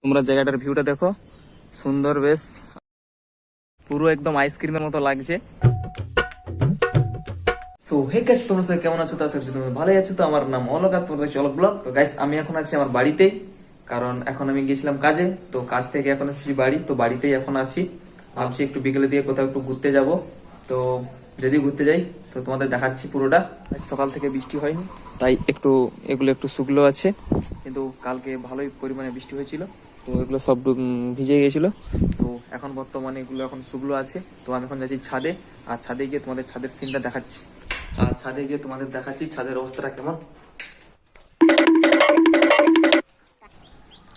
তোমরা জায়গাটার ভিউটা দেখো, সুন্দর বেশ, পুরো একদম আইসক্রিমের মতো লাগছে। সো হে গাইস, তোমরা সবাই কেমন আছো? তা সবচেয়ে তোমরা ভালোই আছো। তো আমার নাম অলোক, তোমরা চলক ব্লগ। তো গাইস, আমি এখন আছি আমার বাড়িতেই, কারণ এখন আমি গেছিলাম কাজে, তো কাজ থেকে এখন আসছি বাড়ি, তো বাড়িতেই এখন আছি। ভাবছি একটু বিকেলে দিয়ে কোথাও একটু ঘুরতে যাব। তো যদি ঘুরতে যাই তো তোমাদের দেখাচ্ছি পুরোটা। আজ সকাল থেকে বৃষ্টি হয়নি, তাই একটু এগুলো একটু শুকলো আছে, কিন্তু কালকে ভালোই পরিমাণে বৃষ্টি হয়েছিল, তো এগুলো সব ভিজে গিয়েছিল। তো এখন বর্তমানে এগুলো এখন শুকলো আছে। তো আমি এখন যাচ্ছি ছাদে, আর ছাদে গিয়ে তোমাদের ছাদের সিনটা দেখাচ্ছি। আর ছাদে গিয়ে তোমাদের দেখাচ্ছি ছাদের অবস্থাটা কেমন।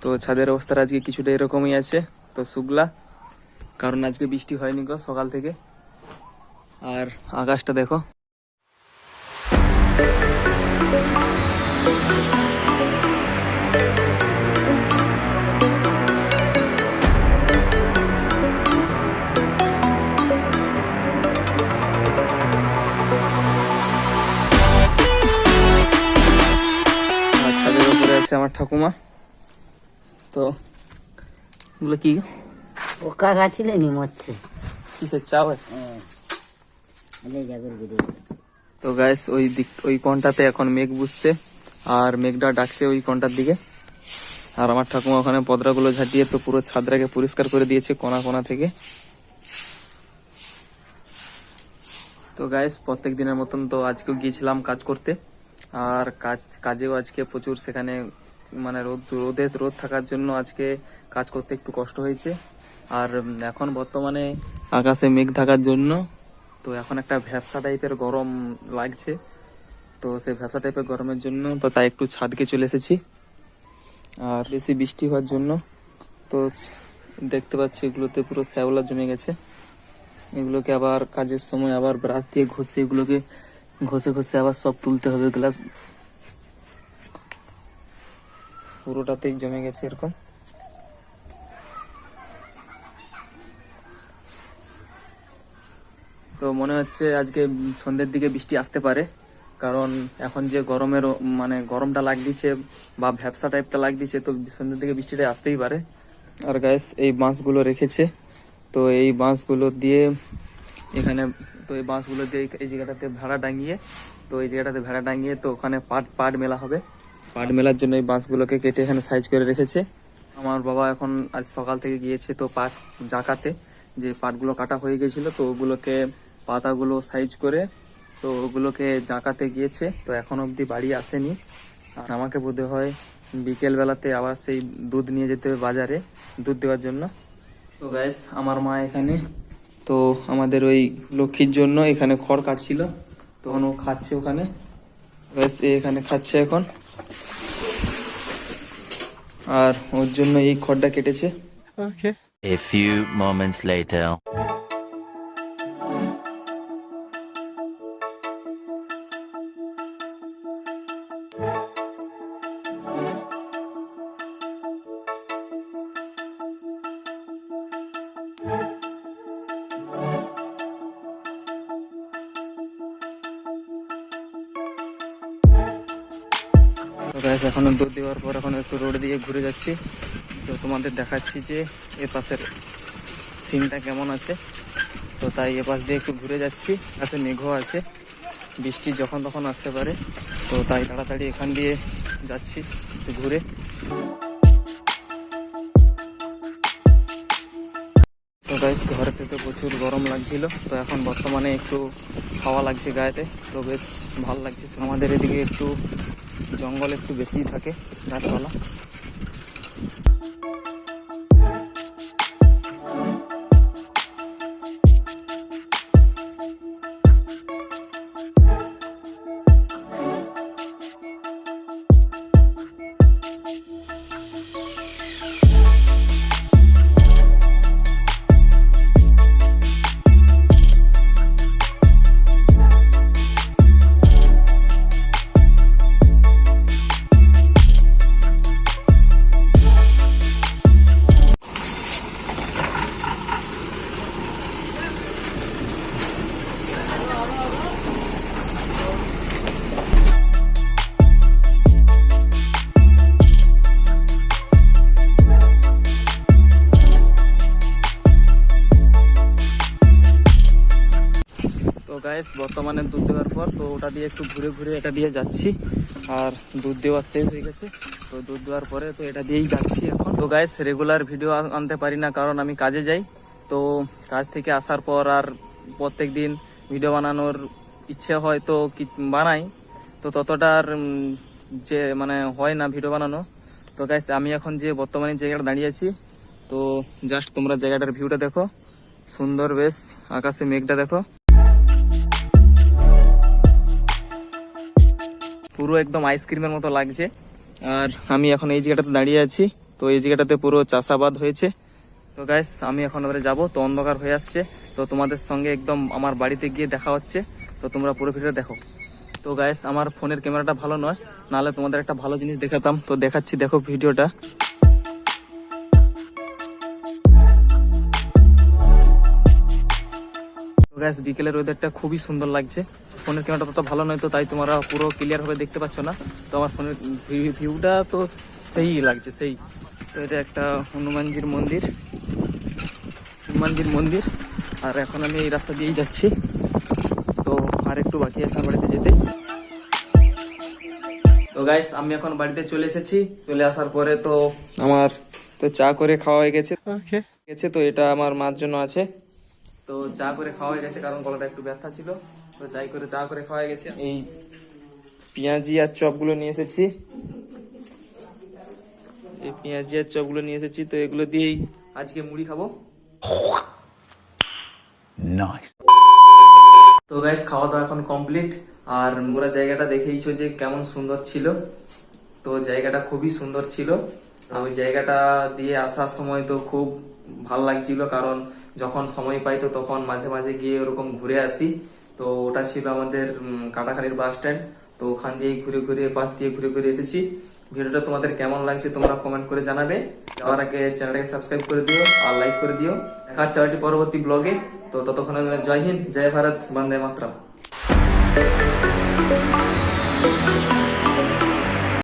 তো ছাদের অবস্থাটা আজকে কিছুটা এরকমই আছে, তো শুকলা, কারণ আজকে বৃষ্টি হয়নি গো সকাল থেকে। আর আকাশটা দেখো, ছাদের উপরে আছে আমার ঠাকুমা। তো এগুলো কি পোকা গাছিলে নিমচ্ছে। কিসের চাও? তো গাইস, ওই দিক ওই কোণটাতে এখন মেঘ বুঝছে, আর মেঘটা ডাকছে ওই কোণটার দিকে। আর আমার ঠাকুমা ওখানে পদরাগুলো ঝাঁটিয়ে তো পুরো ছাদটাকে পরিষ্কার করে দিয়েছে কোণা কোণা থেকে। তো গাইস, প্রত্যেক দিনের মতন তো আজকেও গিয়েছিলাম কাজ করতে, আর কাজেও আজকে প্রচুর সেখানে মানে রোদ থাকার জন্য আজকে কাজ করতে একটু কষ্ট হয়েছে। আর এখন বর্তমানে আকাশে মেঘ থাকার জন্য তো এখন একটা ভ্যাপসা টাইপের গরম লাগছে। তো সেই ভ্যাপসা টাইপের গরমের জন্য তো তাই একটু ছাদকে চলে এসেছি। আর বেশি বৃষ্টি হওয়ার জন্য তো দেখতে পাচ্ছি এগুলোতে পুরো শ্যাওলা জমে গেছে। এগুলোকে আবার কাজের সময় আবার ব্রাশ দিয়ে ঘষে এগুলোকে ঘষে ঘষে আবার সব তুলতে হবে। গ্লাস পুরোটাতেই জমে গেছে এরকম। তো মনে হচ্ছে আজকে সন্ধ্যের দিকে বৃষ্টি আসতে পারে, কারণ এখন যে গরমের মানে গরমটা লাগছে বা ভ্যাপসা টাইপটা লাগছে, তো সন্ধ্যের দিকে বৃষ্টিটা আসতেই পারে। আর গাইস, এই বাঁশগুলো রেখেছে, তো এই বাঁশগুলো দিয়ে এখানে, তো এই বাঁশগুলো দিয়ে এই জায়গাটাতে ভেড়া ডাঙিয়ে, তো এই জায়গাটাতে ভেড়া ডাঙিয়ে তো ওখানে পাট মেলা হবে। পাট মেলার জন্য এই বাঁশগুলোকে কেটে এখানে সাইজ করে রেখেছে। আমার বাবা এখন আজ সকাল থেকে গিয়েছে তো পাট জাকাতে, যে পাটগুলো কাটা হয়ে গেছিল, তো ওগুলোকে পাতাগুলো সাইজ করে তো ওগুলোকে জাকাতে গিয়েছে। তো এখন অবধি বাড়ি আসেনি। আমাকে বোধ হয় বিকেল বেলাতে আবার সেই দুধ নিয়ে যেতে হবে বাজারে দুধ দেওয়ার জন্য। তো গাইস, আমার মা এখানে তো আমাদের ওই লক্ষ্মীর জন্য এখানে খড় কাটছিল, তখন ও খাচ্ছে ওখানে। এখানে খাচ্ছে এখন, আর ওর জন্য এই খড়টা কেটেছে। A few moments later. তো গাইস, এখন দুধ দেওয়ার পর এখন একটু রোড দিয়ে ঘুরে যাচ্ছি, তো তোমাদের দেখাচ্ছি যে এ পাশের সিনটা কেমন আছে। তো তাই এ পাশ দিয়ে একটু ঘুরে যাচ্ছি, কাছে মেঘও আছে, বৃষ্টি যখন তখন আসতে পারে, তো তাই তাড়াতাড়ি এখান দিয়ে যাচ্ছি একটু ঘুরে। তো গাইস, ঘরেতে তো প্রচুর গরম লাগছিল, তো এখন বর্তমানে একটু হাওয়া লাগছে গায়েতে, তো বেশ ভালো লাগছে। আমাদের এদিকে একটু জঙ্গল একটু বেশিই থাকে, গাছপালা। গাইস বর্তমানে দুধ দেওয়ার পর তো ওটা দিয়ে একটু ঘুরে ঘুরে এটা দিয়ে যাচ্ছি, আর দুধ দেওয়া শেষ হয়ে গেছে। তো দুধ দেওয়ার পরে তো এটা দিয়েই যাচ্ছি এখন। তো গাইস রেগুলার ভিডিও আনতে পারি না, কারণ আমি কাজে যাই। তো কাজ থেকে আসার পর আর প্রত্যেক দিন ভিডিও বানানোর ইচ্ছে হয় তো বানাই, তো ততটা আর যে মানে হয় না ভিডিও বানানো। তো গাইস আমি এখন যে বর্তমানে জায়গাটা দাঁড়িয়ে আছি, তো জাস্ট তোমরা জায়গাটার ভিউটা দেখো, সুন্দর বেশ, আকাশে মেঘটা দেখো, পুরো একদম আইসক্রিমের মতো লাগছে। আর আমি এখন এই জায়গাটাতে দাঁড়িয়ে আছি, তো এই জায়গাটাতে পুরো চাষাবাদ হয়েছে। তো গাইস আমি এখন এবারে যাবো, তো অন্ধকার হয়ে আসছে, তো তোমাদের সঙ্গে একদম আমার বাড়িতে গিয়ে দেখা হচ্ছে। তো তোমরা পুরো ভিডিওটা দেখো। তো গাইস আমার ফোনের ক্যামেরাটা ভালো নয়, নাহলে তোমাদের একটা ভালো জিনিস দেখাতাম, তো দেখাচ্ছি, দেখো ভিডিওটা। তো গাইস বিকেলের ওয়েদারটা খুবই সুন্দর লাগছে। ফোনের ক্যামেরাটা তত ভালো নয়, তো তাই তোমরা পুরো ক্লিয়ার ভাবে দেখতে পাচ্ছ না। তো আমার ফোনের ভিউটা তো সেই লাগছে, সেই। তো এটা একটা হনুমানজির মন্দির, আর এখন আমি এই রাস্তা দিয়েই যাচ্ছি। তো আর একটু বাকি আছে আমার বাড়িতে যেতে। তো গাইস আমি এখন বাড়িতে চলে এসেছি। চলে আসার পরে তো আমার তো চা করে খাওয়া হয়ে গেছে। তো এটা আমার মার জন্য আছে। তো চা করে খাওয়া হয়ে গেছে, কারণ গলাটা একটু ব্যথা ছিল। তো চা করে খাওয়া হয়ে গেছে। এই পেঁয়াজি আর চপগুলো নিয়ে এসেছি, তো এগুলো দিয়েই আজকে মুড়ি খাবো। তো গাইস খাওয়া দাওয়া এখন কমপ্লিট। আর পুরো জায়গাটা দেখেইছো যে কেমন সুন্দর ছিল। তো জায়গাটা খুবই সুন্দর ছিল। আর ওই জায়গাটা দিয়ে আসার সময় তো খুব ভালো লাগছিল, কারণ যখন সময় পাই তো তখন মাঝে মাঝে গিয়ে ওরকম ঘুরে আসি। তো ওটা ছিল আমাদের কাটাখালীর বাস স্ট্যান্ড। তো ওখান দিয়ে পাশ দিয়ে ঘুরে ঘুরে এসেছি। ভিডিওটা তোমাদের কেমন লাগছে তোমরা কমেন্ট করে জানাবে। যাওয়ার আগে চ্যানেলটাকে সাবস্ক্রাইব করে দিও আর লাইক করে দিও। দেখা হচ্ছে আরেকটি পরবর্তী ব্লগে। তো ততক্ষণের জন্য জয় হিন্দ, জয় ভারত, বন্দে মাতরম।